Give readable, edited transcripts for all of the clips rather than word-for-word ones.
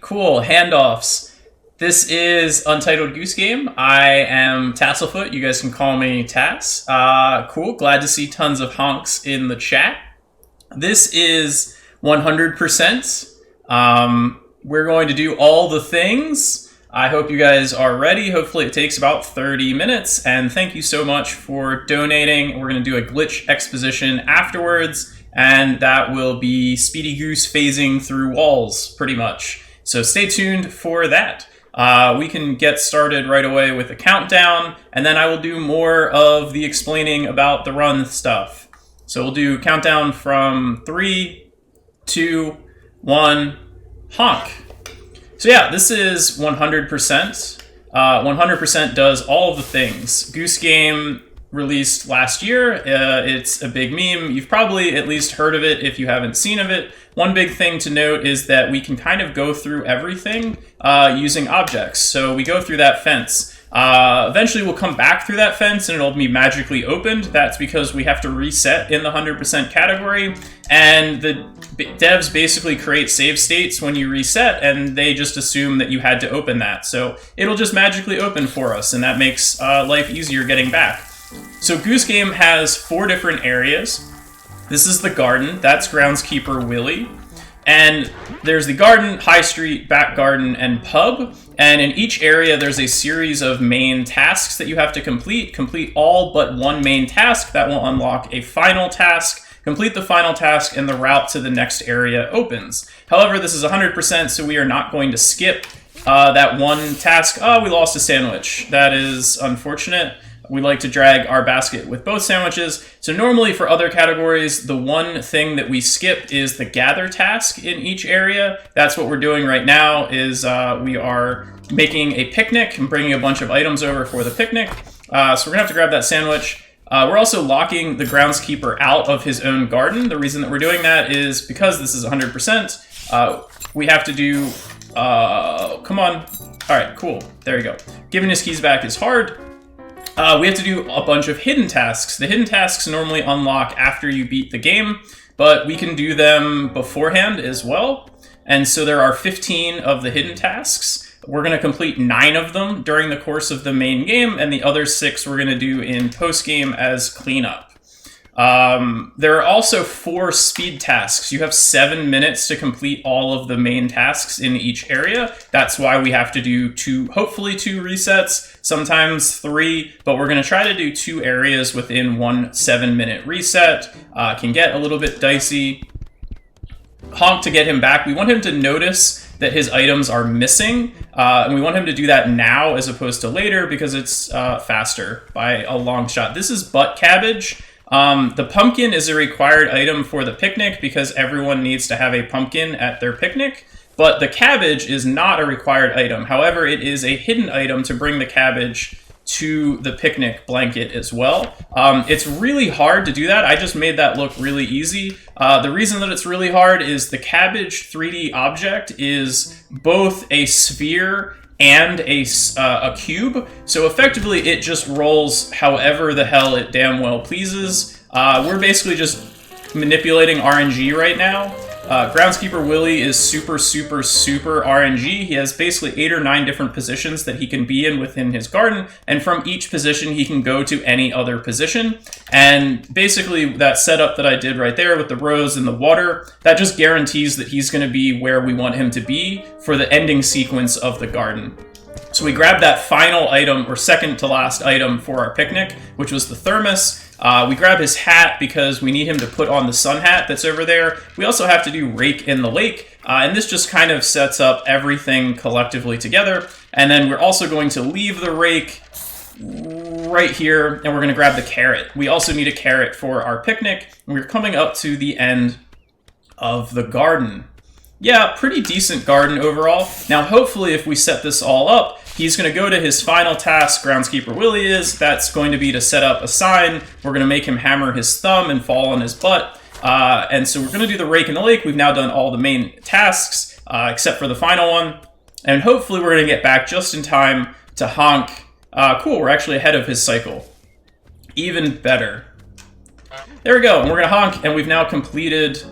Cool, handoffs. This is Untitled Goose Game. I am Tasselfoot. You guys can call me Tass. Cool, glad to see tons of honks in the chat. This is 100%. We're going to do all the things. I hope you guys are ready. Hopefully it takes about 30 minutes. And thank you so much for donating. We're going to do a glitch exposition afterwards. And that will be Speedy Goose phasing through walls, pretty much. So stay tuned for that. We can get started right away with a countdown, and then I will do more of the explaining about the run stuff. So we'll do countdown from 3, 2, 1, honk. So yeah, this is 100%. 100% does all of the things. Goose Game released last year. It's a big meme. You've probably at least heard of it if you haven't seen of it. One big thing to note is that we can kind of go through everything using objects. So we go through that fence. Eventually we'll come back through that fence and it'll be magically opened. That's because we have to reset in the 100% category. And the devs basically create save states when you reset, and they just assume that you had to open that. So it'll just magically open for us, and that makes life easier getting back. So Goose Game has 4 different areas. This is the garden. That's groundskeeper Willie. And there's the garden, high street, back garden, and pub. And in each area, there's a series of main tasks that you have to complete. Complete all but one main task. That will unlock a final task. Complete the final task, and the route to the next area opens. However, this is 100%, so we are not going to skip that one task. Oh, we lost a sandwich. That is unfortunate. We like to drag our basket with both sandwiches. So normally for other categories, the one thing that we skip is the gather task in each area. That's what we're doing right now, is we are making a picnic and bringing a bunch of items over for the picnic. So we're gonna have to grab that sandwich. We're also locking the groundskeeper out of his own garden. The reason that we're doing that is because this is 100%. We have to do, come on. All right, cool, there you go. Giving his keys back is hard. We have to do a bunch of hidden tasks. The hidden tasks normally unlock after you beat the game, but we can do them beforehand as well. And so there are 15 of the hidden tasks. We're going to complete 9 of them during the course of the main game, and the other 6 we're going to do in post-game as cleanup. There are also 4 speed tasks. You have 7 minutes to complete all of the main tasks in each area. That's why we have to do hopefully 2 resets, sometimes 3, but we're going to try to do 2 areas within one 7-minute reset. Can get a little bit dicey. Honk to get him back. We want him to notice that his items are missing, and we want him to do that now as opposed to later because it's faster by a long shot. This is butt cabbage. The pumpkin is a required item for the picnic because everyone needs to have a pumpkin at their picnic, but the cabbage is not a required item. However, it is a hidden item to bring the cabbage to the picnic blanket as well. It's really hard to do that. I just made that look really easy. The reason that it's really hard is the cabbage 3D object is both a sphere and a cube. So effectively it just rolls however the hell it damn well pleases. We're basically just manipulating RNG right now. Groundskeeper Willie is super RNG. He has basically 8 or 9 different positions that he can be in within his garden, and from each position he can go to any other position. And basically that setup that I did right there with the rows and the water, that just guarantees that he's going to be where we want him to be for the ending sequence of the garden. So we grabbed that final item, or second to last item for our picnic, which was the thermos. We grab his hat because we need him to put on the sun hat that's over there. We also have to do rake in the lake, and this just kind of sets up everything collectively together. And then we're also going to leave the rake right here, and we're going to grab the carrot. We also need a carrot for our picnic. We're coming up to the end of the garden. Yeah, pretty decent garden overall. Now, hopefully, if we set this all up, he's going to go to his final task, Groundskeeper Willie is. That's going to be to set up a sign. We're going to make him hammer his thumb and fall on his butt. And so we're going to do the rake in the lake. We've now done all the main tasks, except for the final one. And hopefully we're going to get back just in time to honk. Cool, we're actually ahead of his cycle. Even better. There we go, and we're going to honk, and we've now completed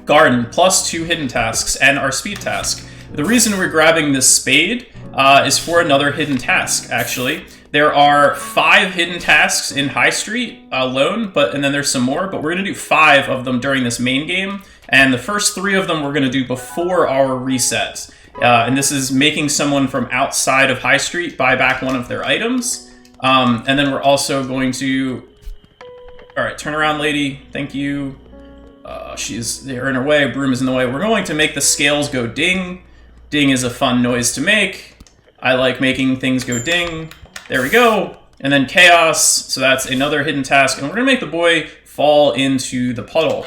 garden plus 2 hidden tasks and our speed task. The reason we're grabbing this spade is for another hidden task, actually. There are 5 hidden tasks in High Street alone, and then there's some more, but we're going to do 5 of them during this main game, and the first 3 of them we're going to do before our resets. And this is making someone from outside of High Street buy back one of their items. And then we're also going to... Alright, turn around, lady. Thank you. They're in her way. Broom is in the way. We're going to make the scales go ding. Ding is a fun noise to make. I like making things go ding. There we go. And then chaos. So that's another hidden task. And we're going to make the boy fall into the puddle.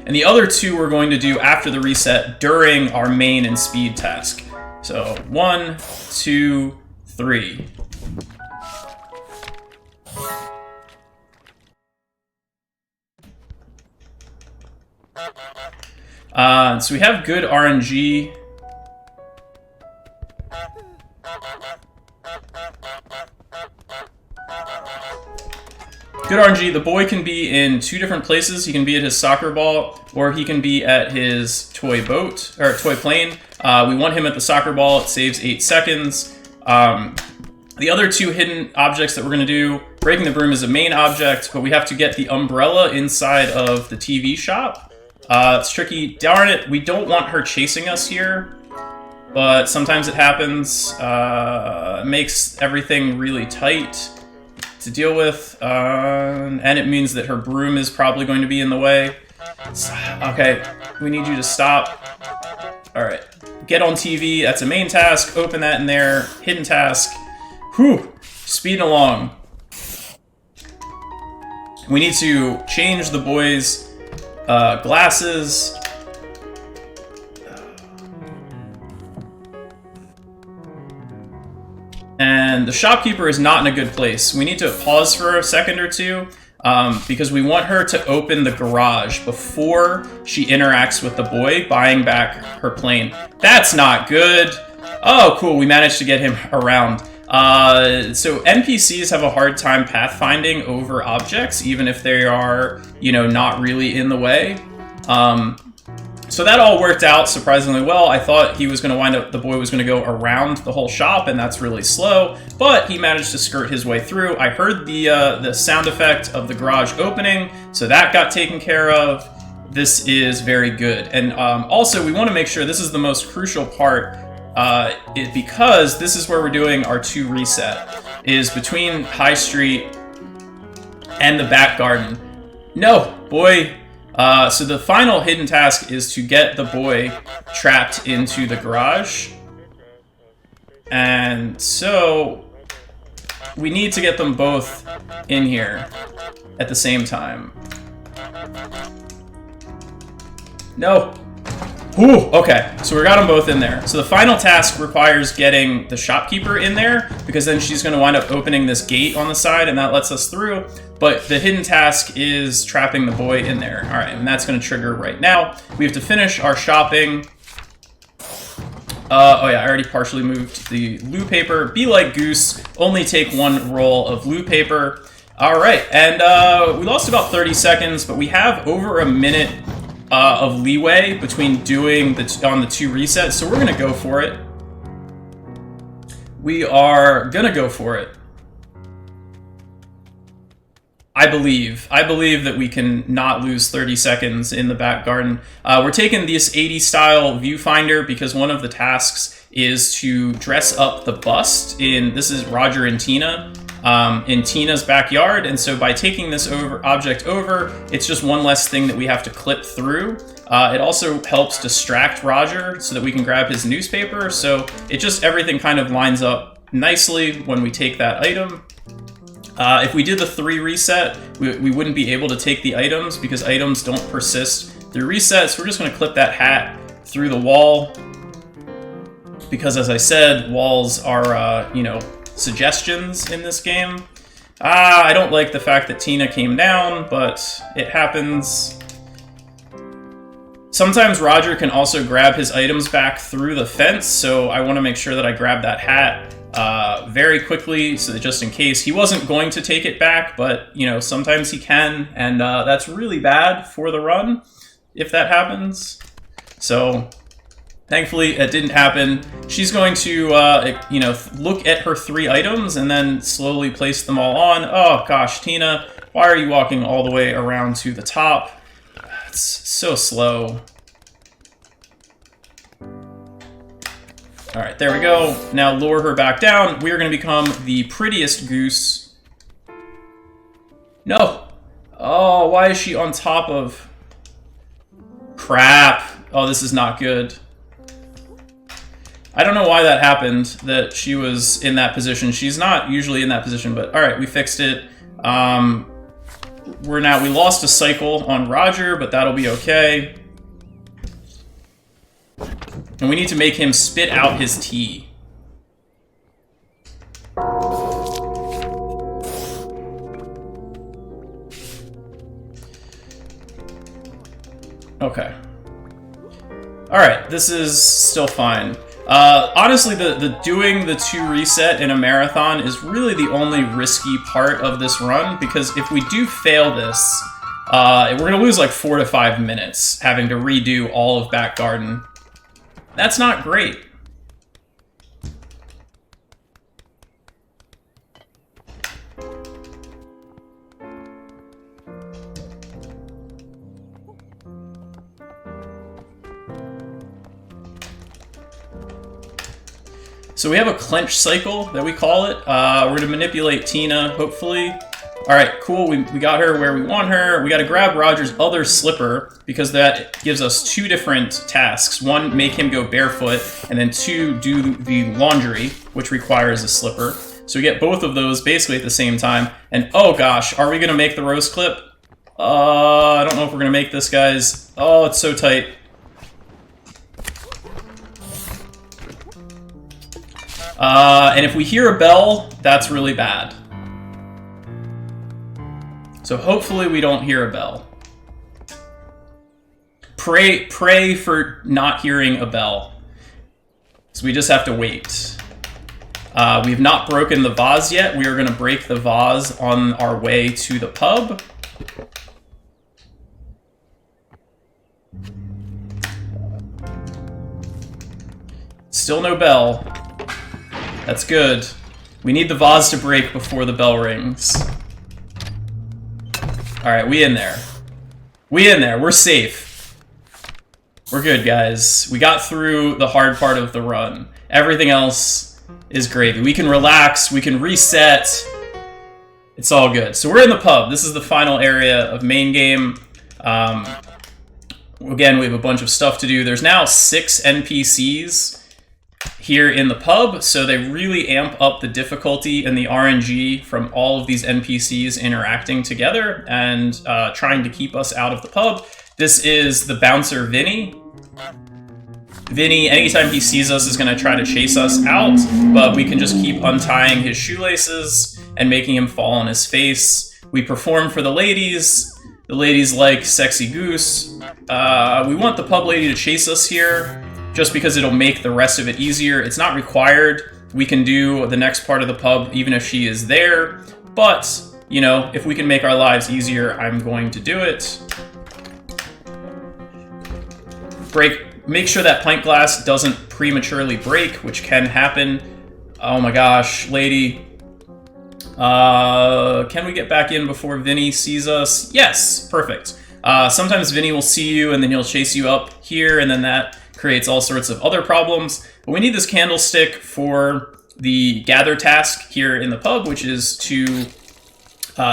And the other 2 we're going to do after the reset during our main and speed task. So 1, 2, 3. So we have good RNG. Good RNG. The boy can be in 2 different places. He can be at his soccer ball, or he can be at his toy boat, or toy plane. We want him at the soccer ball. It saves 8 seconds. The other 2 hidden objects that we're going to do, breaking the broom is a main object, but we have to get the umbrella inside of the TV shop. It's tricky. Darn it, we don't want her chasing us here, but sometimes it happens. It makes everything really tight to deal with, and it means that her broom is probably going to be in the way. Okay, we need you to stop. Alright, get on TV, that's a main task, open that in there, hidden task. Whew, speeding along. We need to change the boy's glasses. And the shopkeeper is not in a good place. We need to pause for a second or 2 because we want her to open the garage before she interacts with the boy buying back her plane. That's not good. Oh, cool. We managed to get him around. So NPCs have a hard time pathfinding over objects, even if they are, not really in the way. So that all worked out surprisingly well. I thought he was going to the boy was going to go around the whole shop, and that's really slow, but he managed to skirt his way through. I heard the sound effect of the garage opening, so that got taken care of. This is very good. And also, we want to make sure this is the most crucial part, because this is where we're doing our 2 reset, is between High Street and the back garden. No, boy. So the final hidden task is to get the boy trapped into the garage. And so we need to get them both in here at the same time. No. Ooh, okay. So we got them both in there. So the final task requires getting the shopkeeper in there, because then she's going to wind up opening this gate on the side, and that lets us through. But the hidden task is trapping the boy in there. All right, and that's going to trigger right now. We have to finish our shopping. Oh yeah, I already partially moved the loo paper. Be like Goose, only take 1 roll of loo paper. All right, and we lost about 30 seconds, but we have over a minute of leeway between doing on the 2 resets, so we're gonna go for it. We are gonna go for it. I believe that we can not lose 30 seconds in the back garden. We're taking this 80s style viewfinder because one of the tasks is to dress up the bust this is Roger and Tina, in Tina's backyard. And so by taking this object over, it's just one less thing that we have to clip through. It also helps distract Roger so that we can grab his newspaper. So everything kind of lines up nicely when we take that item. If we did the 3 reset, we wouldn't be able to take the items because items don't persist through resets. We're just going to clip that hat through the wall because, as I said, walls are, suggestions in this game. I don't like the fact that Tina came down, but it happens. Sometimes Roger can also grab his items back through the fence, so I want to make sure that I grab that hat very quickly, so that just in case. He wasn't going to take it back, but sometimes he can, and that's really bad for the run. if that happens. So thankfully it didn't happen. She's going to, you know, look at her 3 items and then slowly place them all on. Oh gosh, Tina, why are you walking all the way around to the top? It's so slow. All right, there we go. Now lure her back down. We are going to become the prettiest goose. No. Oh, why is she on top of... Crap. Oh, this is not good. I don't know why that happened, that she was in that position. She's not usually in that position, but all right, we fixed it. We lost a cycle on Roger, but that'll be okay. And we need to make him spit out his tea. Okay. Alright, this is still fine. Honestly, the doing the 2 reset in a marathon is really the only risky part of this run, because if we do fail this, we're going to lose like 4 to 5 minutes having to redo all of back garden. That's not great. So we have a clench cycle that we call it. We're going to manipulate Tina, hopefully. All right, cool. We got her where we want her. We got to grab Roger's other slipper because that gives us 2 different tasks. 1, make him go barefoot, and then 2, do the laundry, which requires a slipper. So we get both of those basically at the same time. And oh gosh, are we going to make the rose clip? I don't know if we're going to make this, guys. Oh, it's so tight. And if we hear a bell, that's really bad. So hopefully we don't hear a bell. Pray for not hearing a bell. So we just have to wait. We've not broken the vase yet. We are going to break the vase on our way to the pub. Still no bell. That's good. We need the vase to break before the bell rings. Alright, we in there. We in there. We're safe. We're good, guys. We got through the hard part of the run. Everything else is gravy. We can relax. We can reset. It's all good. So we're in the pub. This is the final area of main game. Again, we have a bunch of stuff to do. There's now 6 NPCs here in the pub, so they really amp up the difficulty and the RNG from all of these NPCs interacting together and trying to keep us out of the pub. This is the bouncer, Vinny. Vinny, anytime he sees us, is going to try to chase us out, but we can just keep untying his shoelaces and making him fall on his face. We perform for the ladies. The ladies like Sexy Goose. We want the pub lady to chase us here, just because it'll make the rest of it easier. It's not required. We can do the next part of the pub even if she is there. But, you know, if we can make our lives easier, I'm going to do it. Make sure that pint glass doesn't prematurely break, which can happen. Oh my gosh, lady. Can we get back in before Vinny sees us? Yes, perfect. Sometimes Vinny will see you and then he'll chase you up here, and then that creates all sorts of other problems. But we need this candlestick for the gather task here in the pub, which is to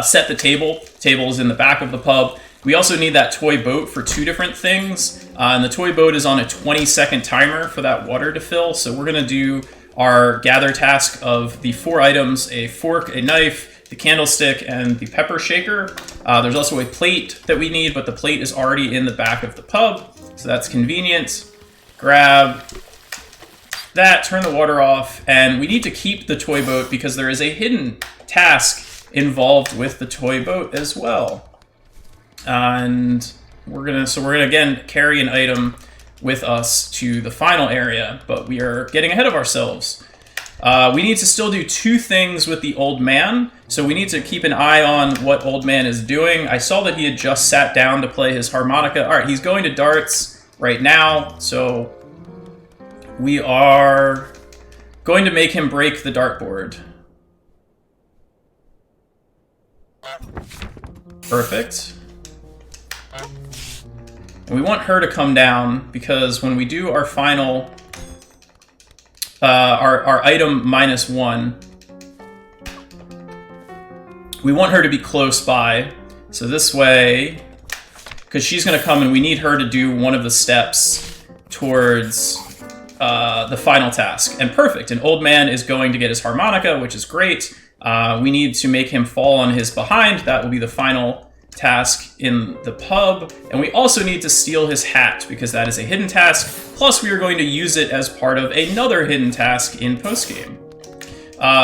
set the table. The table is in the back of the pub. We also need that toy boat for 2 different things. And the toy boat is on a 20-second timer for that water to fill. So we're going to do our gather task of the 4 items: a fork, a knife, the candlestick, and the pepper shaker. There's also a plate that we need, but the plate is already in the back of the pub, so that's convenient. Grab that, turn the water off, and we need to keep the toy boat because there is a hidden task involved with the toy boat as well. And we're gonna again carry an item with us to the final area, but we are getting ahead of ourselves. We need to still do 2 things with the old man, so we need to keep an eye on what old man is doing. I saw that he had just sat down to play his harmonica. All right, he's going to darts right now, so we are going to make him break the dartboard. Perfect. And we want her to come down because when we do our final, our item -1, we want her to be close by. So this way, because she's going to come and we need her to do one of the steps towards the final task. And perfect. An old man is going to get his harmonica, which is great. We need to make him fall on his behind. That will be the final task in the pub. And we also need to steal his hat because that is a hidden task. Plus, we are going to use it as part of another hidden task in postgame.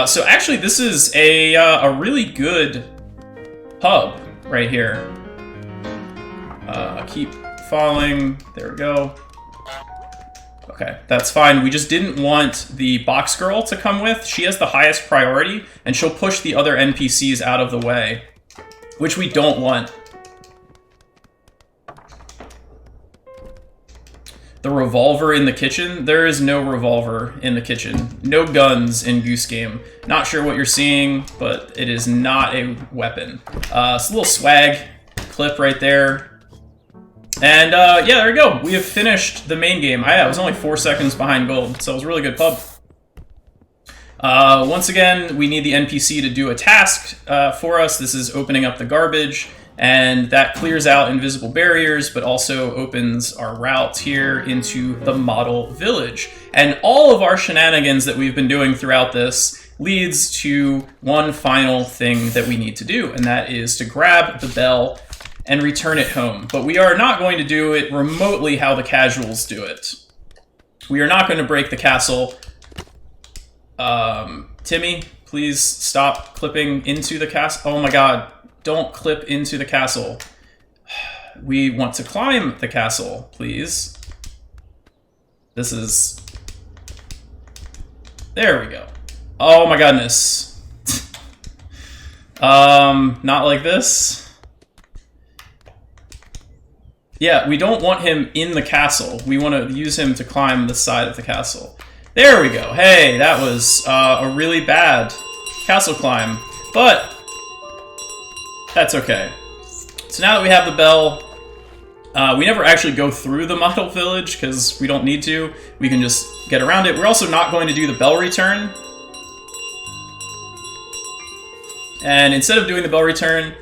So actually, this is a really good pub right here. Keep falling. There we go. Okay, that's fine. We just didn't want the box girl to come with. She has the highest priority, and she'll push the other NPCs out of the way, which we don't want. The revolver in the kitchen? There is no revolver in the kitchen. No guns in Goose Game. Not sure what you're seeing, but it is not a weapon. It's a little swag clip right there. And yeah, there we go. We have finished the main game. I was only 4 seconds behind gold, so it was a really good pub. Once again, we need the NPC to do a task for us. This is opening up the garbage, and that clears out invisible barriers, but also opens our route here into the model village. And all of our shenanigans that we've been doing throughout this leads to one final thing that we need to do, and that is to grab the bell and return it home. But we are not going to do it remotely how the casuals do it. We are not going to break the castle. Timmy, please stop clipping into the castle. Oh my god, don't clip into the castle. We want to climb the castle, please. This is... There we go. Oh my goodness. Not like this. Yeah, we don't want him in the castle. We want to use him to climb the side of the castle. There we go. Hey, that was a really bad castle climb, but that's okay. So now that we have the bell, we never actually go through the model village because we don't need to. We can just get around it. We're also not going to do the bell return. And instead of doing the bell return,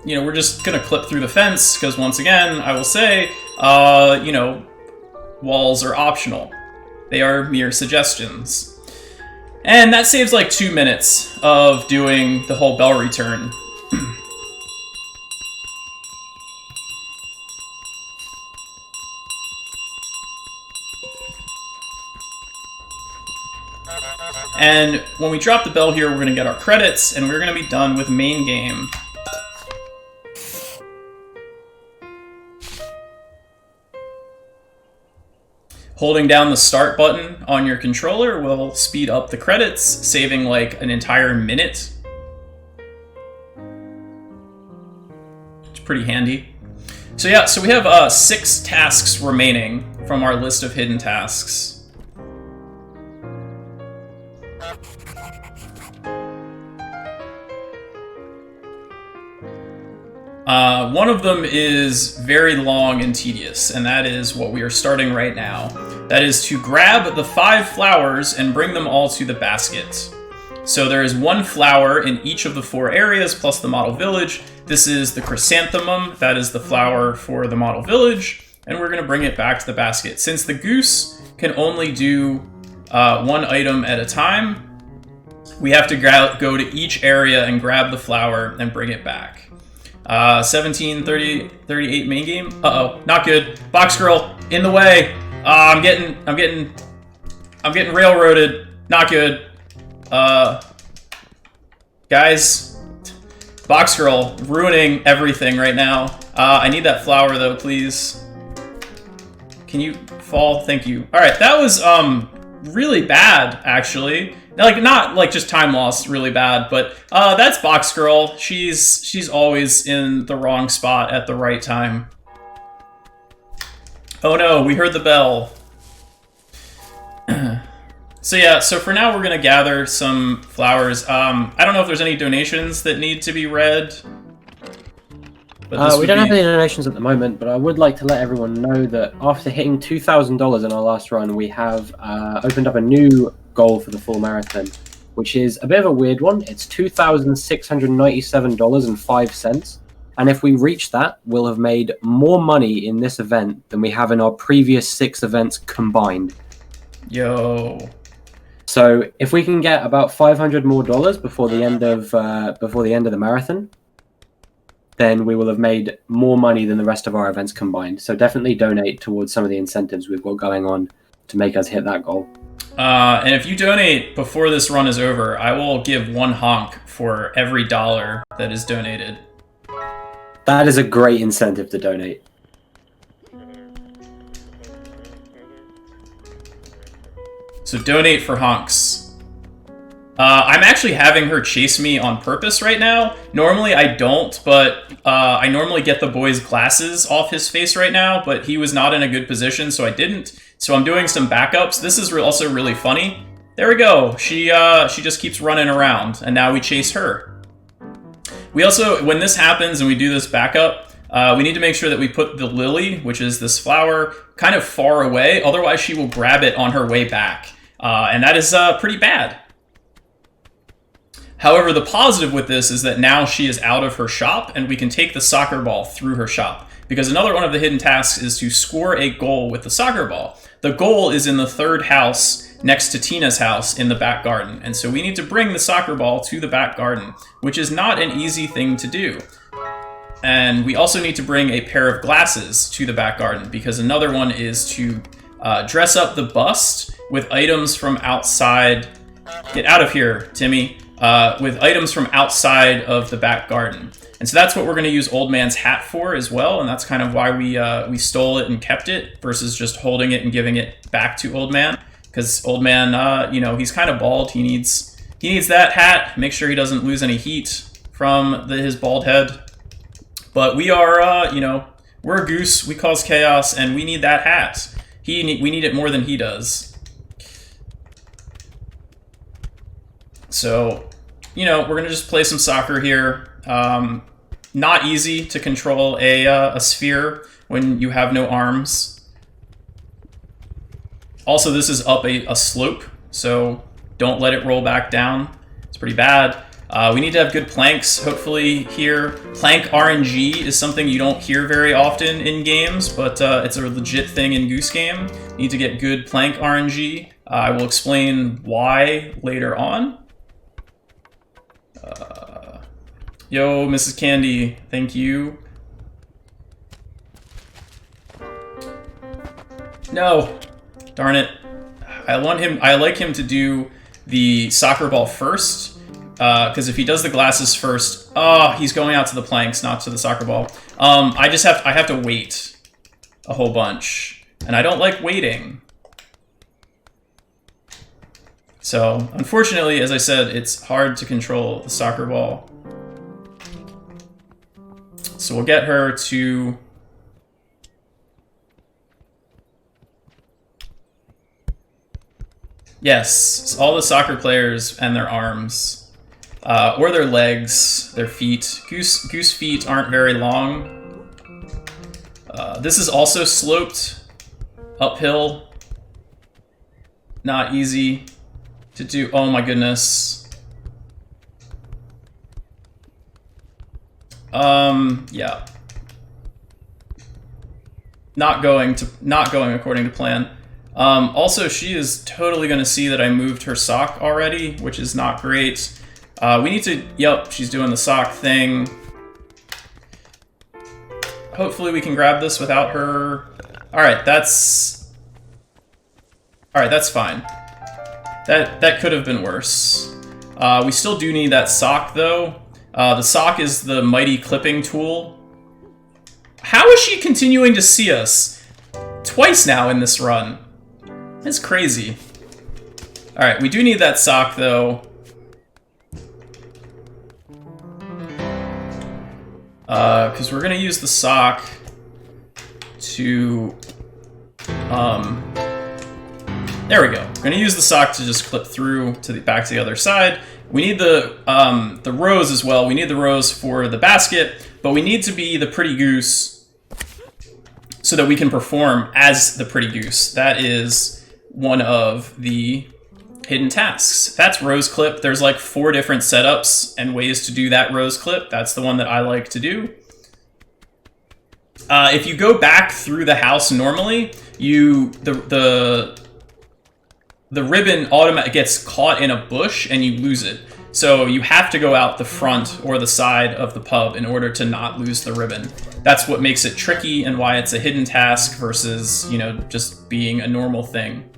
you know, we're just going to clip through the fence, because once again, I will say, you know, walls are optional. They are mere suggestions. And that saves like 2 minutes of doing the whole bell return. And when we drop the bell here, we're going to get our credits, and we're going to be done with main game. Holding down the start button on your controller will speed up the credits, saving like an entire minute. It's pretty handy. So yeah, so we have 6 tasks remaining from our list of hidden tasks. One of them is very long and tedious, and that is what we are starting right now. That is to grab the 5 flowers and bring them all to the basket. So there is 1 flower in each of the 4 areas, plus the model village. This is the chrysanthemum, that is the flower for the model village, and we're going to bring it back to the basket. Since the goose can only do 1 item at a time, we have to go to each area and grab the flower and bring it back. 17, 30, 38 main game. Uh-oh, not good. Box girl in the way. I'm getting railroaded. Not good. Guys, box girl ruining everything right now. I need that flower though, please. Can you fall? Thank you. All right, that was really bad, actually. Like, not like just time lost really bad, but that's Box Girl. She's always in the wrong spot at the right time. Oh no, we heard the bell. So yeah, so for now we're gonna gather some flowers. I don't know if there's any donations that need to be read. We don't have any donations at the moment, but I would like to let everyone know that after hitting $2,000 in our last run, we have opened up a new goal for the full marathon, which is a bit of a weird one. It's $2,697.05. And if we reach that, we'll have made more money in this event than we have in our previous 6 events combined. Yo. So if we can get about $500 more before the end of the marathon, then we will have made more money than the rest of our events combined. So definitely donate towards some of the incentives we've got going on to make us hit that goal. And if you donate before this run is over, I will give 1 honk for every $1 that is donated. That is a great incentive to donate. So donate for honks. I'm actually having her chase me on purpose right now. Normally I don't, but I normally get the boy's glasses off his face right now, but he was not in a good position, so I didn't. So I'm doing some backups. This is also really funny. There we go. She just keeps running around, and now we chase her. We also, when this happens and we do this backup, we need to make sure that we put the lily, which is this flower, kind of far away. Otherwise, she will grab it on her way back. And that is pretty bad. However, the positive with this is that now she is out of her shop and we can take the soccer ball through her shop. Because another one of the hidden tasks is to score a goal with the soccer ball. The goal is in the 3rd house next to Tina's house in the back garden. And so we need to bring the soccer ball to the back garden, which is not an easy thing to do. And we also need to bring a pair of glasses to the back garden because another one is to dress up the bust with items from outside. Get out of here, Timmy. With items from outside of the back garden. And so that's what we're going to use Old Man's hat for as well, and that's kind of why we stole it and kept it versus just holding it and giving it back to Old Man. Because Old Man, he's kind of bald. He needs that hat. Make sure he doesn't lose any heat from his bald head. But we are, we're a goose. We cause chaos, and we need that hat. We need it more than he does. So, we're going to just play some soccer here. Not easy to control a sphere when you have no arms. Also, this is up a slope, so don't let it roll back down. It's pretty bad. We need to have good planks, hopefully, here. Plank RNG is something you don't hear very often in games, but it's a legit thing in Goose Game. You need to get good plank RNG. I will explain why later on. Yo, Mrs. Candy, thank you. No, darn it. I like him to do the soccer ball first, because if he does the glasses first, he's going out to the planks, not to the soccer ball. I have to wait a whole bunch, and I don't like waiting. So, unfortunately, as I said, it's hard to control the soccer ball. So we'll get her to... Yes, all the soccer players and their arms. Or their legs, their feet. Goose feet aren't very long. This is also sloped uphill. Not easy to do. Oh my goodness. Yeah. Not going according to plan. Also, she is totally going to see that I moved her sock already, which is not great. We need to... Yep, she's doing the sock thing. Hopefully we can grab this without her... Alright, that's... Alright, that's fine. That could have been worse. We still do need that sock, though. The sock is the mighty clipping tool. How is she continuing to see us? Twice now in this run. It's crazy. All right, we do need that sock though. Because we're gonna use the sock to, there we go. We're gonna use the sock to just clip through to the back to the other side. We need the rose as well. We need the rose for the basket, but we need to be the pretty goose so that we can perform as the pretty goose. That is one of the hidden tasks. That's rose clip. There's like 4 different setups and ways to do that rose clip. That's the one that I like to do. If you go back through the house normally, the ribbon automatically gets caught in a bush and you lose it. So you have to go out the front or the side of the pub in order to not lose the ribbon. That's what makes it tricky and why it's a hidden task versus, you know, just being a normal thing.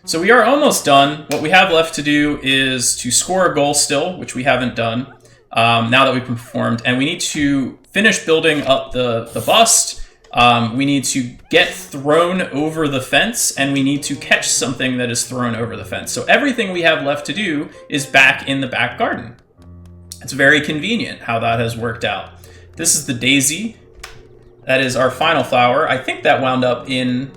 So we are almost done. What we have left to do is to score a goal still, which we haven't done now that we've performed. And we need to finish building up the bust. We need to get thrown over the fence, and we need to catch something that is thrown over the fence. So everything we have left to do is back in the back garden. It's very convenient how that has worked out. This is the daisy. That is our final flower. I think that wound up in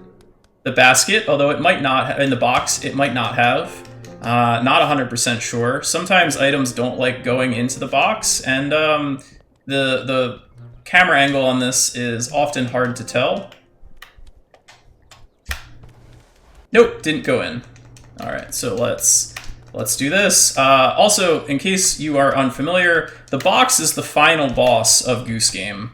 the basket, although it might not have, in the box, it might not have. Not 100% sure. Sometimes items don't like going into the box, and the camera angle on this is often hard to tell. Nope, didn't go in. All right, so let's do this. Also, in case you are unfamiliar, the box is the final boss of Goose Game.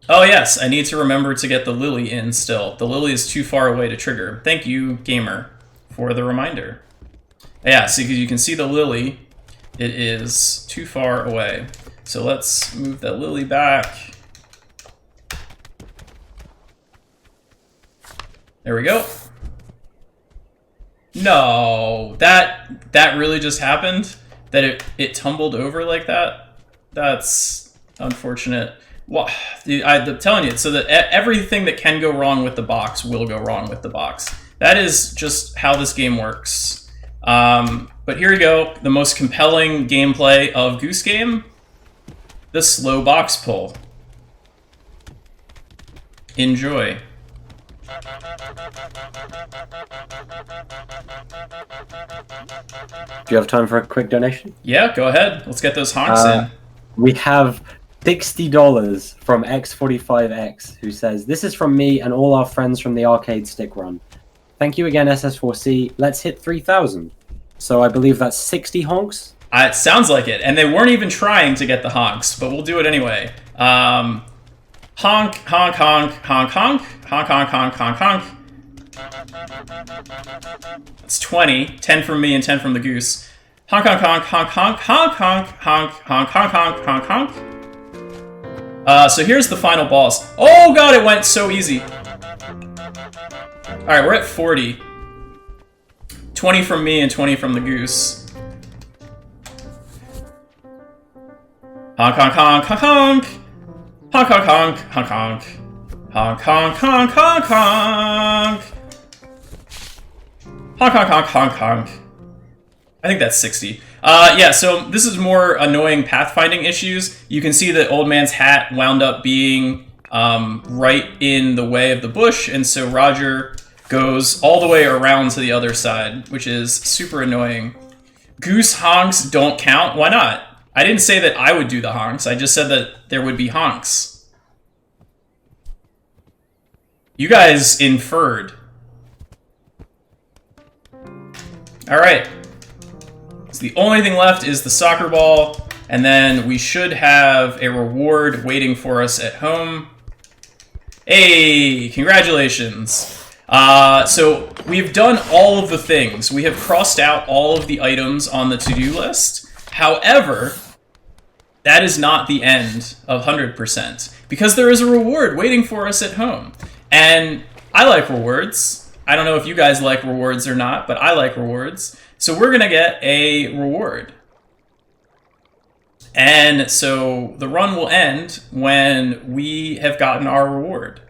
Oh yes, I need to remember to get the lily in still. The lily is too far away to trigger. Thank you, gamer, for the reminder. Yeah, so you can see the lily. It is too far away. So let's move that lily back. There we go. No, that really just happened? That it tumbled over like that? That's unfortunate. Well, dude, I'm telling you, so that everything that can go wrong with the box will go wrong with the box. That is just how this game works. But here we go, the most compelling gameplay of Goose Game, the slow box pull. Enjoy. Do you have time for a quick donation? Yeah, go ahead. Let's get those honks in. We have $60 from X45X, who says, "This is from me and all our friends from the arcade stick run. Thank you again, SS4C. Let's hit 3,000. So I believe that's 60 honks? It sounds like it. And they weren't even trying to get the honks, but we'll do it anyway. Honk, honk, honk, honk, honk, honk, honk, honk, honk, honk. It's 20. 10 from me and 10 from the goose. Honk, honk, honk, honk, honk, honk, honk, honk, honk, honk, honk, honk, honk. So here's the final boss. Oh god, it went so easy. Alright, we're at 40. 20 from me and 20 from the goose. Honk, honk, honk, honk, honk. Honk, honk, honk, honk, honk. Honk, honk, honk, honk, honk. Honk, honk, honk, honk, honk. I think that's 60. Yeah, so this is more annoying pathfinding issues. You can see that Old Man's hat wound up being right in the way of the bush, and so Roger goes all the way around to the other side, which is super annoying. Goose honks don't count? Why not? I didn't say that I would do the honks, I just said that there would be honks. You guys inferred. Alright. So the only thing left is the soccer ball, and then we should have a reward waiting for us at home. Hey, congratulations. So we've done all of the things. We have crossed out all of the items on the to-do list. However, that is not the end of 100%, because there is a reward waiting for us at home. And I like rewards. I don't know if you guys like rewards or not, but I like rewards. So we're gonna get a reward. And so the run will end when we have gotten our reward.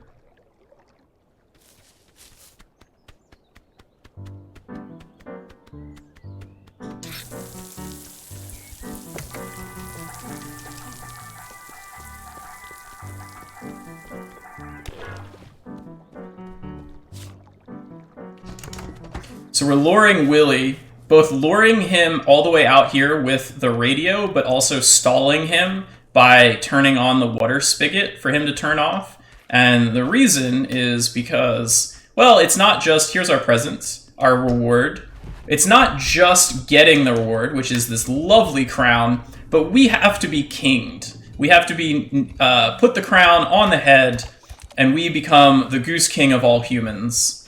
So we're luring Willy, both luring him all the way out here with the radio, but also stalling him by turning on the water spigot for him to turn off. And the reason is because, well, it's not just, here's our present, our reward. It's not just getting the reward, which is this lovely crown, but we have to be kinged. We have to be, put the crown on the head, and we become the Goose King of all humans.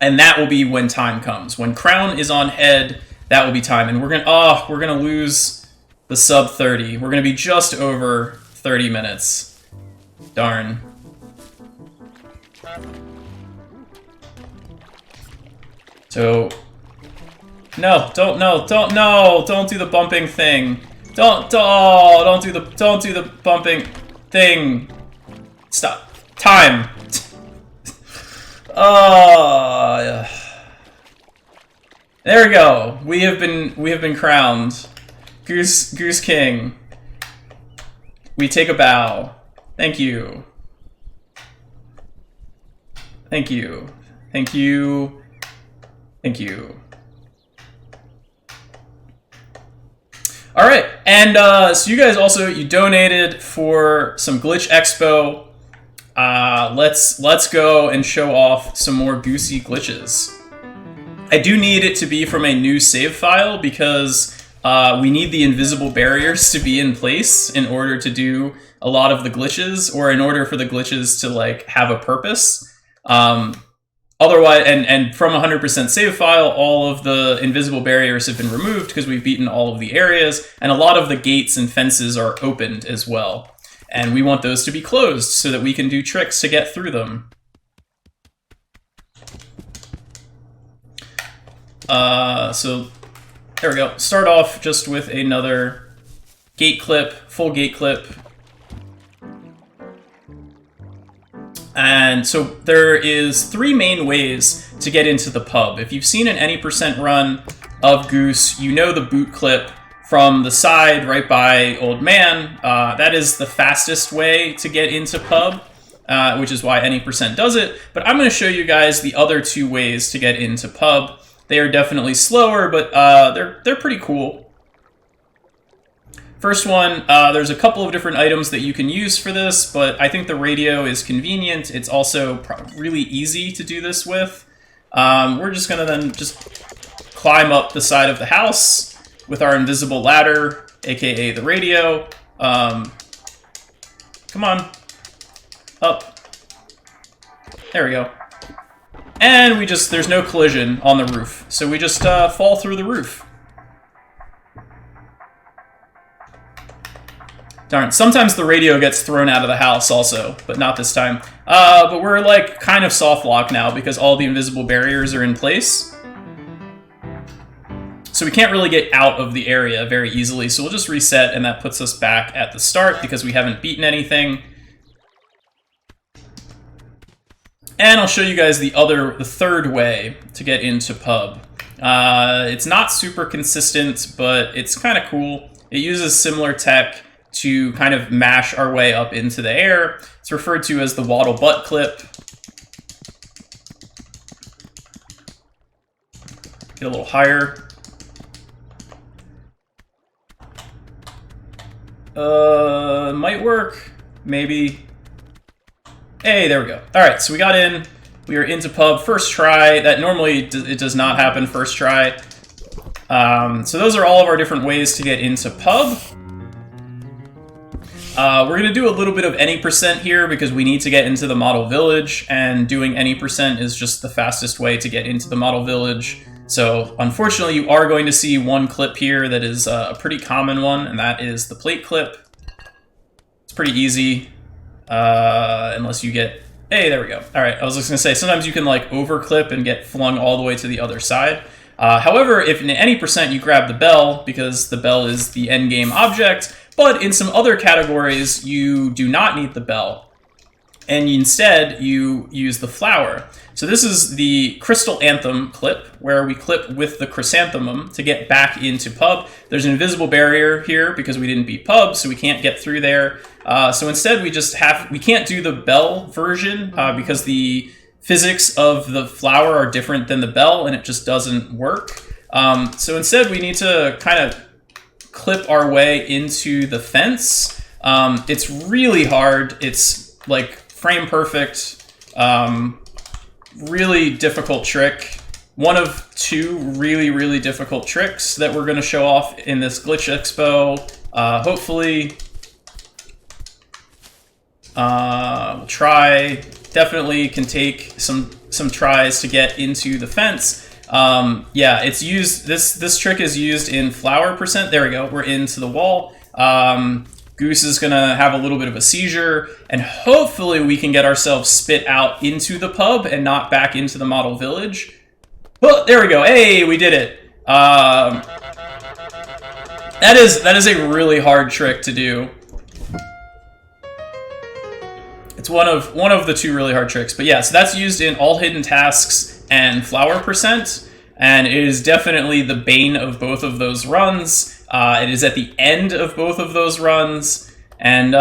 And that will be when time comes. When crown is on head, that will be time. And we're gonna lose the sub 30. We're gonna be just over 30 minutes. Darn. So, no, don't do the bumping thing. Don't do the bumping thing. Stop. Time. There we go. We have been crowned Goose King. We take a bow. Thank you. Thank you. Thank you. Thank you. All right, and so you guys also you donated for some Glitch Expo. Let's go and show off some more goosey glitches. I do need it to be from a new save file because we need the invisible barriers to be in place in order to do a lot of the glitches, or in order for the glitches to like have a purpose. Otherwise, and from 100% save file, all of the invisible barriers have been removed because we've beaten all of the areas, and a lot of the gates and fences are opened as well. And we want those to be closed so that we can do tricks to get through them. So there we go. Start off just with another gate clip, full gate clip. And so there is 3 main ways to get into the pub. If you've seen an any % run of Goose, you know the boot clip from the side right by Old Man. That is the fastest way to get into pub, which is why any % does it. But I'm going to show you guys the other 2 ways to get into pub. They are definitely slower, but they're pretty cool. First one, there's a couple of different items that you can use for this, but I think the radio is convenient. It's also really easy to do this with. We're just going to then just climb up the side of the house with our invisible ladder, aka the radio. Come on. Up. There we go. And there's no collision on the roof, so we just fall through the roof. Darn, sometimes the radio gets thrown out of the house also, but not this time. But we're like kind of soft lock now because all the invisible barriers are in place. So we can't really get out of the area very easily, so we'll just reset, and that puts us back at the start because we haven't beaten anything. And I'll show you guys the third way to get into pub. It's not super consistent, but it's kind of cool. It uses similar tech to kind of mash our way up into the air. It's referred to as the waddle butt clip. Get a little higher. Might work. Maybe. Hey, there we go. All right, so we got in. We are into pub first try. That normally it does not happen first try. So those are all of our different ways to get into pub. We're going to do a little bit of any % here because we need to get into the model village, and doing any % is just the fastest way to get into the model village. So unfortunately, you are going to see one clip here that is a pretty common one, and that is the plate clip. It's pretty easy, unless you get... Hey, there we go. All right, I was just going to say, sometimes you can like overclip and get flung all the way to the other side. However, if in any % you grab the bell, because the bell is the endgame object, but in some other categories, you do not need the bell, and instead you use the flower. So this is the Crystal Anthem clip, where we clip with the chrysanthemum to get back into pub. There's an invisible barrier here because we didn't beat pub, so we can't get through there. So instead we can't do the bell version because the physics of the flower are different than the bell, and it just doesn't work. So instead, we need to kind of clip our way into the fence. It's really hard. It's like frame perfect, really difficult trick. One of two really, really difficult tricks that we're going to show off in this Glitch Expo. Hopefully, we'll try. Definitely can take some tries to get into the fence. Yeah, it's used. This trick is used in flower percent. There we go. We're into the wall. Goose is gonna have a little bit of a seizure, and hopefully we can get ourselves spit out into the pub and not back into the model village. Well, there we go. Hey, we did it. That is a really hard trick to do. It's one of the two really hard tricks. But yeah, so that's used in all hidden tasks and flower percent, and it is definitely the bane of both of those runs. It is at the end of both of those runs, and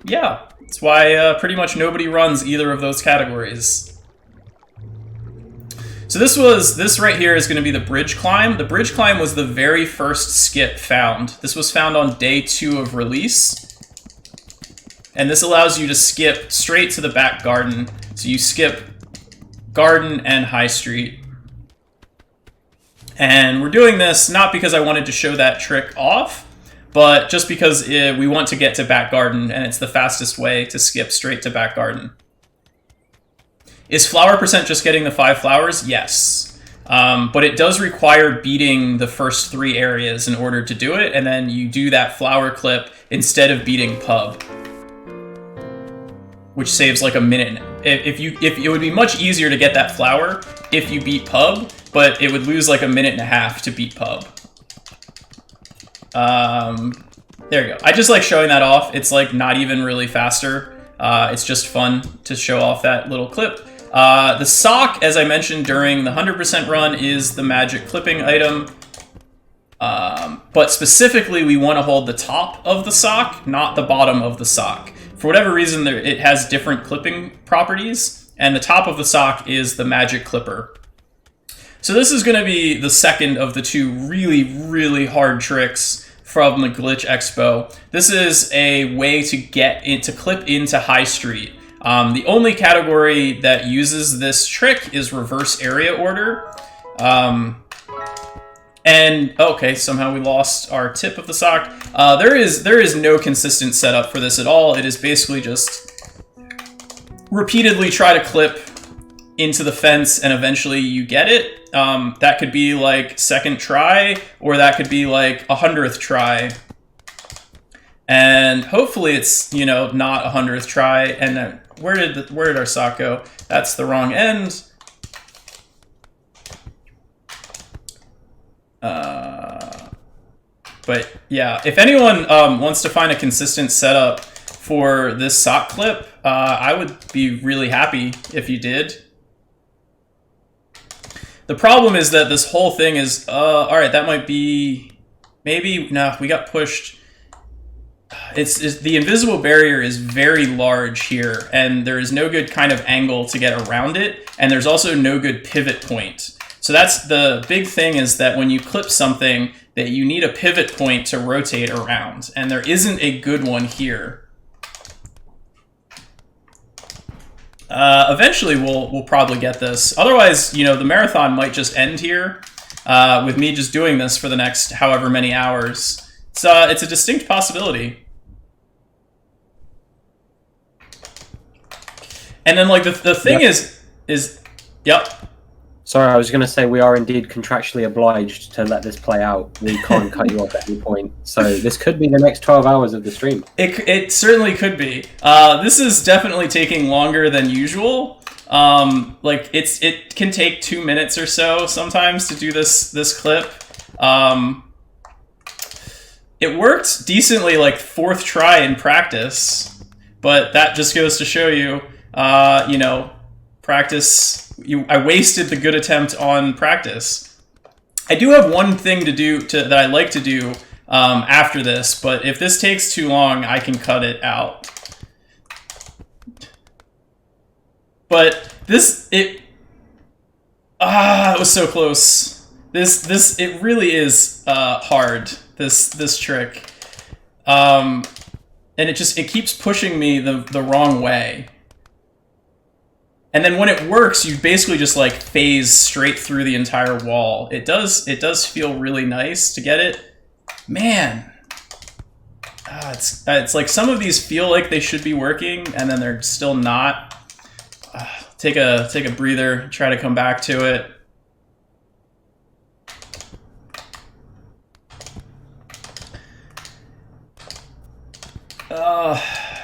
yeah, that's why pretty much nobody runs either of those categories. So this right here is going to be the bridge climb. The bridge climb was the very first skip found. This was found on day 2 of release. And this allows you to skip straight to the back garden. So you skip garden and high street. And we're doing this not because I wanted to show that trick off, but just because we want to get to back garden, and it's the fastest way to skip straight to back garden. Is flower percent just getting the 5 flowers? Yes. But it does require beating the first 3 areas in order to do it, and then you do that flower clip instead of beating pub, which saves like a minute. If it would be much easier to get that flower if you beat pub, but it would lose like a minute and a half to beat pub. There you go. I just like showing that off. It's like not even really faster. It's just fun to show off that little clip. The sock, as I mentioned during the 100% run, is the magic clipping item. But specifically, we want to hold the top of the sock, not the bottom of the sock. For whatever reason, it has different clipping properties, and the top of the sock is the magic clipper. So this is going to be the second of the 2 really, really hard tricks from the Glitch Expo. This is a way to get it to clip into High Street. The only category that uses this trick is reverse area order. And okay, somehow we lost our tip of the sock. There is no consistent setup for this at all. It is basically just repeatedly try to clip into the fence and eventually you get it. That could be like second try, or that could be like 100th try. And hopefully it's, you know, not 100th try. And then where did our sock go? That's the wrong end. But yeah, if anyone wants to find a consistent setup for this sock clip, I would be really happy if you did. The problem is that this whole thing is, all right, that might be, maybe, no, we got pushed. It's the invisible barrier is very large here, and there is no good kind of angle to get around it, and there's also no good pivot point. So that's the big thing, is that when you clip something, that you need a pivot point to rotate around, and there isn't a good one here. Eventually we'll probably get this. Otherwise, you know, the marathon might just end here with me just doing this for the next however many hours. It's a distinct possibility. And then like the thing is yep. Sorry, I was going to say we are indeed contractually obliged to let this play out. We can't cut you off at any point. So this could be the next 12 hours of the stream. It certainly could be. This is definitely taking longer than usual. Like it can take 2 minutes or so sometimes to do this clip. It worked decently like 4th try in practice, but that just goes to show you, you know, practice. I wasted the good attempt on practice. I do have one thing to do that I like to do after this, but if this takes too long, I can cut it out. But It was so close. It really is hard. This trick, and it keeps pushing me the wrong way. And then when it works, you basically just like phase straight through the entire wall. It does feel really nice to get it, man. It's like some of these feel like they should be working, and then they're still not. Take a breather, try to come back to it.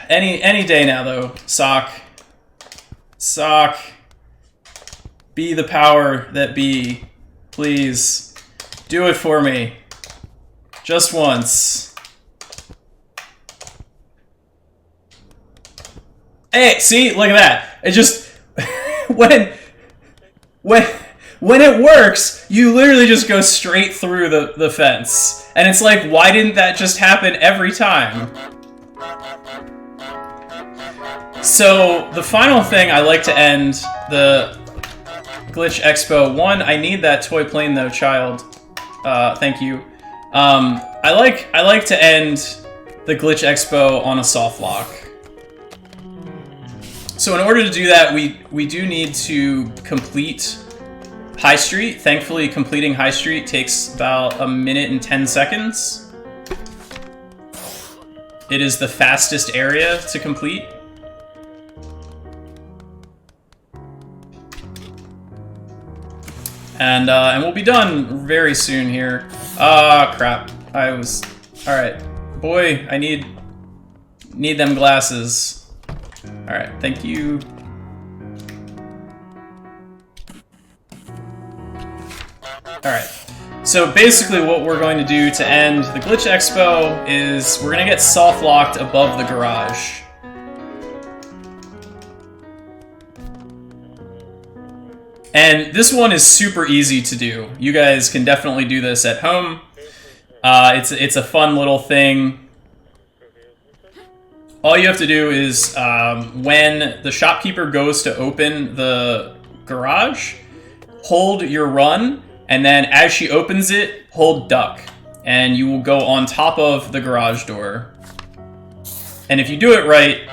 Any day now though, Sock. Be the power that be. Please do it for me. Just once. Hey, see, look at that. It just when it works, you literally just go straight through the fence. And it's like, why didn't that just happen every time? So, the final thing I like to end the Glitch Expo. One, I need that toy plane though, child. Thank you. I like to end the Glitch Expo on a soft lock. So in order to do that, we do need to complete High Street. Thankfully, completing High Street takes about 1 minute and 10 seconds. It is the fastest area to complete. And we'll be done very soon here. Crap. Alright. Boy, I need them glasses. Alright, thank you. Alright. So basically what we're going to do to end the Glitch Expo is we're going to get soft locked above the garage. And this one is super easy to do. You guys can definitely do this at home. It's a fun little thing. All you have to do is, when the shopkeeper goes to open the garage, hold your run, and then as she opens it, hold duck. And you will go on top of the garage door. And if you do it right,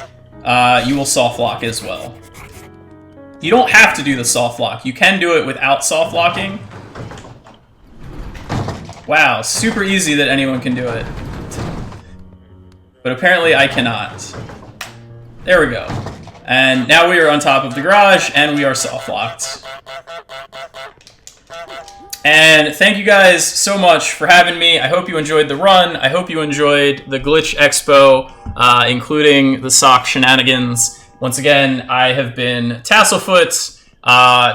you will soft lock as well. You don't have to do the soft lock. You can do it without soft locking. Wow, super easy that anyone can do it. But apparently I cannot. There we go. And now we are on top of the garage, and we are soft locked. And thank you guys so much for having me. I hope you enjoyed the run. I hope you enjoyed the Glitch Expo, including the sock shenanigans. Once again, I have been Tasselfoot.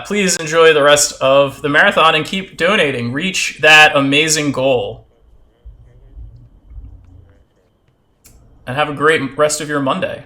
Please enjoy the rest of the marathon and keep donating. Reach that amazing goal. And have a great rest of your Monday.